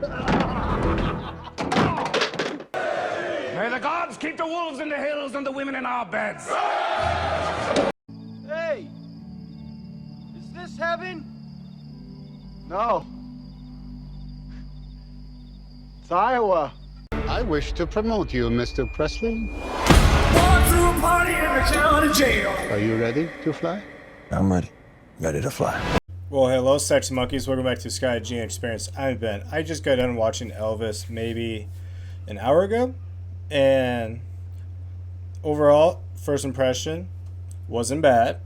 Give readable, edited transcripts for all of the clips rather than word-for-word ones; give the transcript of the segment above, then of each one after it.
May the gods keep the wolves in the hills and the women in our beds. Hey! Is this heaven? No. It's Iowa. I wish to promote you, Mr. Presley. Are you ready to fly? I'm ready. Ready to fly. Well, hello, sexy monkeys. Welcome back to Sky Gene Experience. I'm Ben. I just got done watching Elvis maybe an hour ago, and overall, first impression wasn't bad,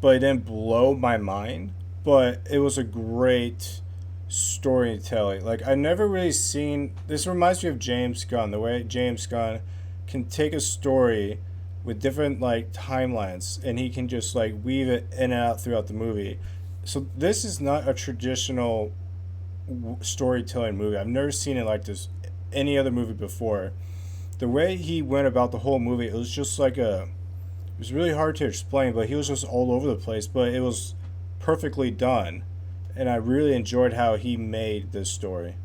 but it didn't blow my mind. But it was a great storytelling. Like, I've never really seen this. Reminds me of James Gunn, the way James Gunn can take a story with different like timelines, and he can just like weave it in and out throughout the movie. So this is not a traditional storytelling movie. I've never seen it like this any other movie before. The way he went about the whole movie, it was just like it was really hard to explain, but he was just all over the place, but it was perfectly done. And I really enjoyed how he made this story.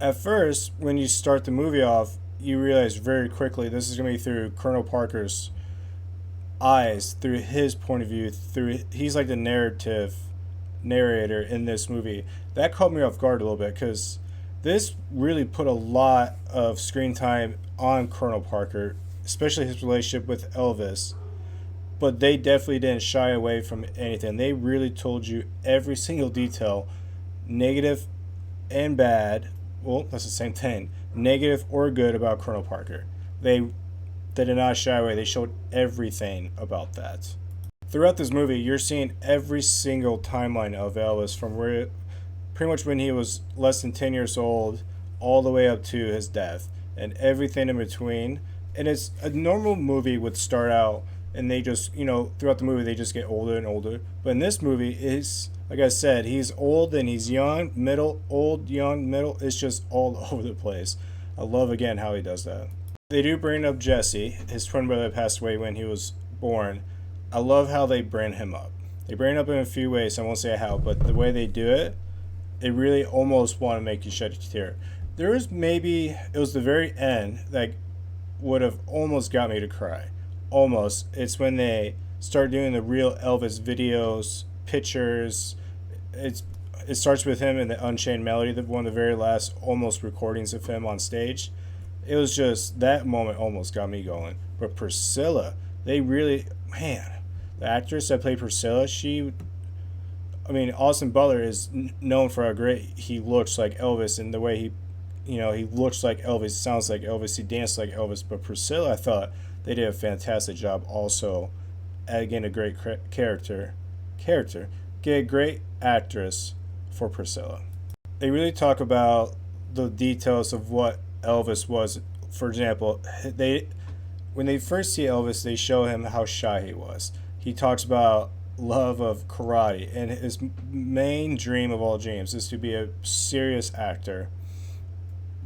At first, when you start the movie off, you realize very quickly this is going to be through Colonel Parker's eyes, through his point of view, he's like the narrator in this movie. That caught me off guard a little bit because this really put a lot of screen time on Colonel Parker, especially his relationship with Elvis. But they definitely didn't shy away from anything. They really told you every single detail, negative and bad. Well, that's the same thing. Negative or good about Colonel Parker. They did not shy away. They showed everything about that. Throughout this movie, you're seeing every single timeline of Elvis from where, pretty much when he was less than 10 years old, all the way up to his death, and everything in between. And it's a normal movie would start out, and they just, throughout the movie, they just get older and older. But in this movie, is like I said, he's old and he's young, middle, old, young, middle. It's just all over the place. I love, again, how he does that. They do bring up Jesse, his twin brother that passed away when he was born. I love how they bring him up. They bring him up in a few ways. I won't say how, but the way they do it, it really almost want to make you shed a tear. There was maybe, it was the very end that would have almost got me to cry. Almost. It's when they start doing the real Elvis videos, pictures. It starts with him in the Unchained Melody, one of the very last almost recordings of him on stage. It was just, that moment almost got me going. But Priscilla, they really, man, the actress that played Priscilla, Austin Butler is known for how great he looks like Elvis, and the way he looks like Elvis, sounds like Elvis, he danced like Elvis. But Priscilla, I thought they did a fantastic job also. Again, a great character. Get a great actress for Priscilla. They really talk about the details of what Elvis was. For example, when they first see Elvis, they show him how shy he was. He talks about love of karate, and his main dream of all dreams is to be a serious actor.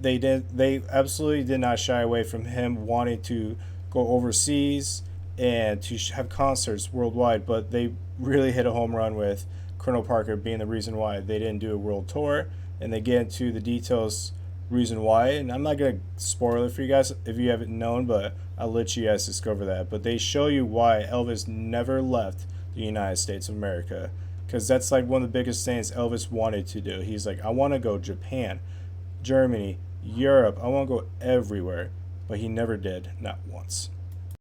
They absolutely did not shy away from him wanting to go overseas and to have concerts worldwide, but they really hit a home run with Colonel Parker being the reason why they didn't do a world tour. And they get into the details, reason why, and I'm not going to spoil it for you guys if you haven't known, but I'll let you guys discover that. But they show you why Elvis never left the United States of America, because that's like one of the biggest things Elvis wanted to do. He's like, I want to go Japan, Germany, Europe, I want to go everywhere, but he never did, not once.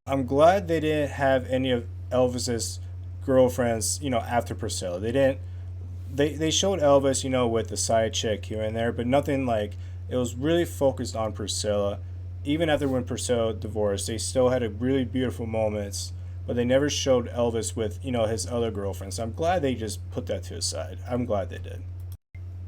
I'm glad they didn't have any of Elvis's girlfriends, after Priscilla. They showed Elvis, with the side chick here and there, but nothing like, it was really focused on Priscilla. Even after when Priscilla divorced, they still had a really beautiful moments, but they never showed Elvis with, his other girlfriends. I'm glad they just put that to the side. I'm glad they did.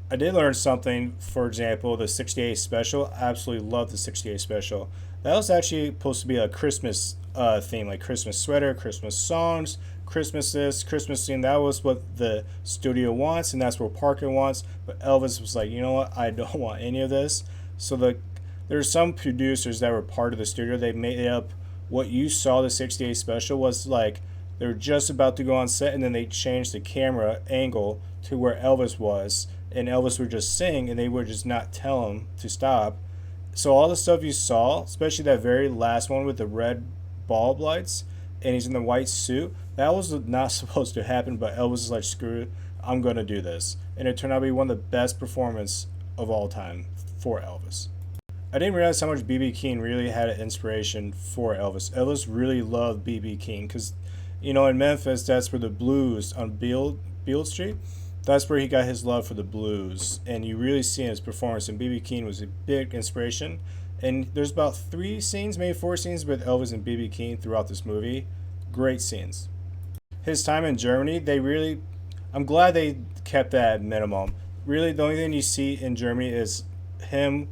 I did learn something, for example, the 68 special. I absolutely love the 68 special. That was actually supposed to be a Christmas theme, like Christmas sweater, Christmas songs, Christmas this, Christmas theme. That was what the studio wants, and that's what Parker wants. But Elvis was like, you know what? I don't want any of this. So there's some producers that were part of the studio. They made up what you saw the 68 special was like. They were just about to go on set, and then they changed the camera angle to where Elvis was, and Elvis would just sing, and they would just not tell him to stop. So all the stuff you saw, especially that very last one with the red bulb lights, and he's in the white suit, that was not supposed to happen, but Elvis is like, screw it, I'm going to do this. And it turned out to be one of the best performances of all time for Elvis. I didn't realize how much B.B. King really had an inspiration for Elvis. Elvis really loved B.B. King because, you know, in Memphis, that's where the blues on Beale Street, that's where he got his love for the blues. And you really see in his performance, and B.B. King was a big inspiration. And there's about 3 scenes, maybe 4 scenes with Elvis and B.B. King throughout this movie. Great scenes. His time in Germany, I'm glad they kept that at minimum. Really, the only thing you see in Germany is him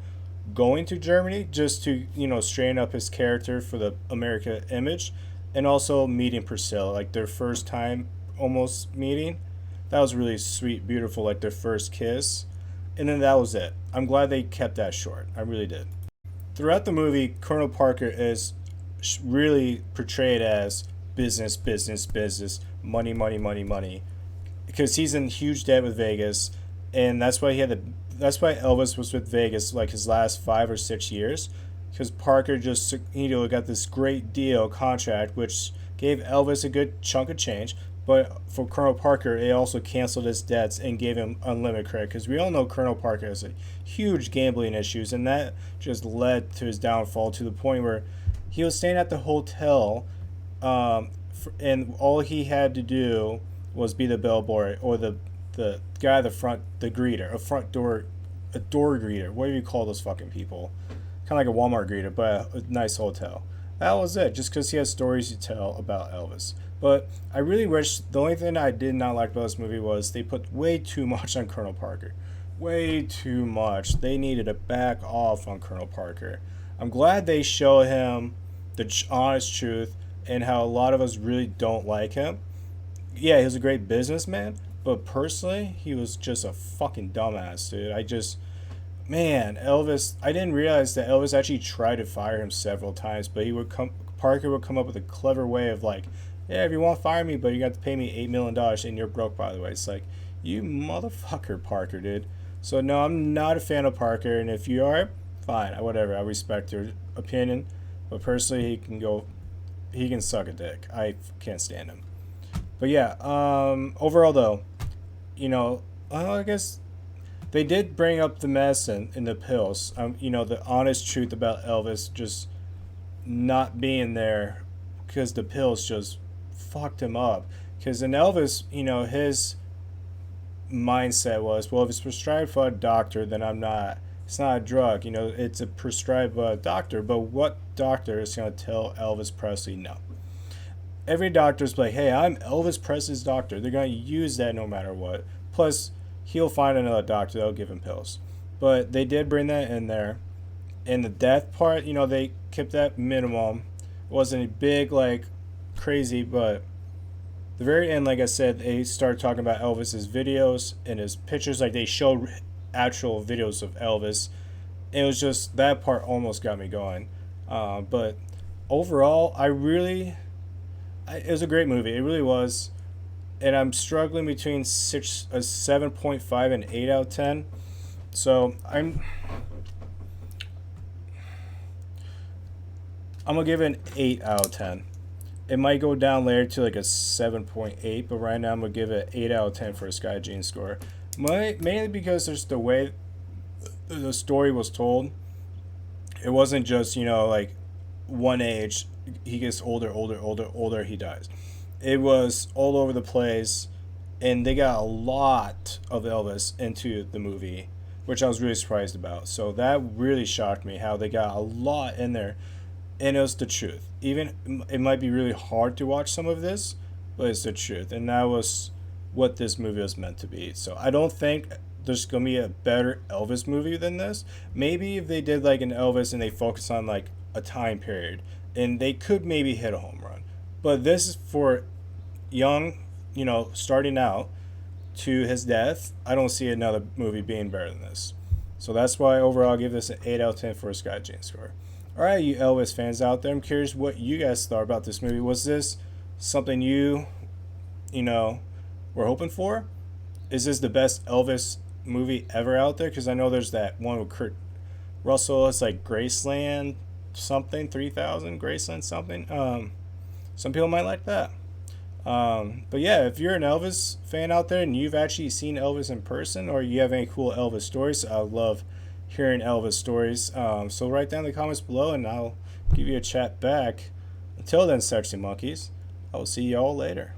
going to Germany just to, you know, straighten up his character for the America image, and also meeting Priscilla, like their first time almost meeting. That was really sweet, beautiful, like their first kiss. And then that was it. I'm glad they kept that short. I really did. Throughout the movie, Colonel Parker is really portrayed as business, business, business, money, money, money, money, because he's in huge debt with Vegas, and that's why that's why Elvis was with Vegas like his last 5 or 6 years, because Parker just, you know, got this great deal contract which gave Elvis a good chunk of change, but for Colonel Parker it also canceled his debts and gave him unlimited credit, because we all know Colonel Parker has a huge gambling issues, and that just led to his downfall to the point where he was staying at the hotel, and all he had to do was be the bellboy or the guy at the front, the greeter, a door greeter, what do you call those fucking people? Kind of like a Walmart greeter, but a nice hotel. That was it, just because he has stories to tell about Elvis. But I really wish, the only thing I did not like about this movie was they put way too much on Colonel Parker. Way too much. They needed to back off on Colonel Parker. I'm glad they show him the honest truth and how a lot of us really don't like him. Yeah, he was a great businessman, but personally, he was just a fucking dumbass, dude. Elvis, I didn't realize that Elvis actually tried to fire him several times, but Parker would come up with a clever way of like, yeah, if you want to fire me, but you got to pay me $8 million, and you're broke, by the way. It's like, you motherfucker, Parker, dude. So no, I'm not a fan of Parker, and if you are, fine, whatever, I respect your opinion, but personally, he can suck a dick. I can't stand him. But yeah, overall though, you know, I guess they did bring up the medicine in the pills. You know, the honest truth about Elvis just not being there because the pills just fucked him up. Because in Elvis, you know, his mindset was, well, if it's prescribed by a doctor, then it's not a drug. You know, it's a prescribed by a doctor. But what doctor is going to tell Elvis Presley no? Every doctor's like, hey, I'm Elvis Presley's doctor. They're going to use that no matter what. Plus, he'll find another doctor that'll give him pills. But they did bring that in there. And the death part, you know, they kept that minimum. It wasn't a big, like, crazy, but the very end, like I said, they started talking about Elvis's videos and his pictures. Like, they showed actual videos of Elvis. It was just, that part almost got me going. But overall, it was a great movie. It really was. And I'm struggling between a 7.5 and 8 out of 10. So I'm gonna give it an 8 out of 10. It might go down later to like a 7.8, but right now I'm gonna give it an 8 out of 10 for a Sky Gene score. Mainly because there's the way the story was told. It wasn't just, you know, like one age, he gets older, he dies. It was all over the place, and they got a lot of Elvis into the movie, which I was really surprised about. So that really shocked me, how they got a lot in there, and it was the truth. Even it might be really hard to watch some of this, but it's the truth, and that was what this movie was meant to be. So I don't think there's gonna be a better Elvis movie than this. Maybe if they did like an Elvis and they focus on like a time period, and they could maybe hit a home run. But this is for young, you know, starting out to his death. I don't see another movie being better than this. So that's why overall I'll give this an 8 out of 10 for a Sky Gene score. Alright, you Elvis fans out there, I'm curious what you guys thought about this movie. Was this something you know, were hoping for? Is this the best Elvis movie ever out there, because I know there's that one with Kurt Russell. It's like Graceland something, 3000 Graceland something. Some people might like that. But yeah, if you're an Elvis fan out there and you've actually seen Elvis in person, or you have any cool Elvis stories, I love hearing Elvis stories. So write down in the comments below and I'll give you a chat back. Until then, sexy monkeys, I will see y'all later.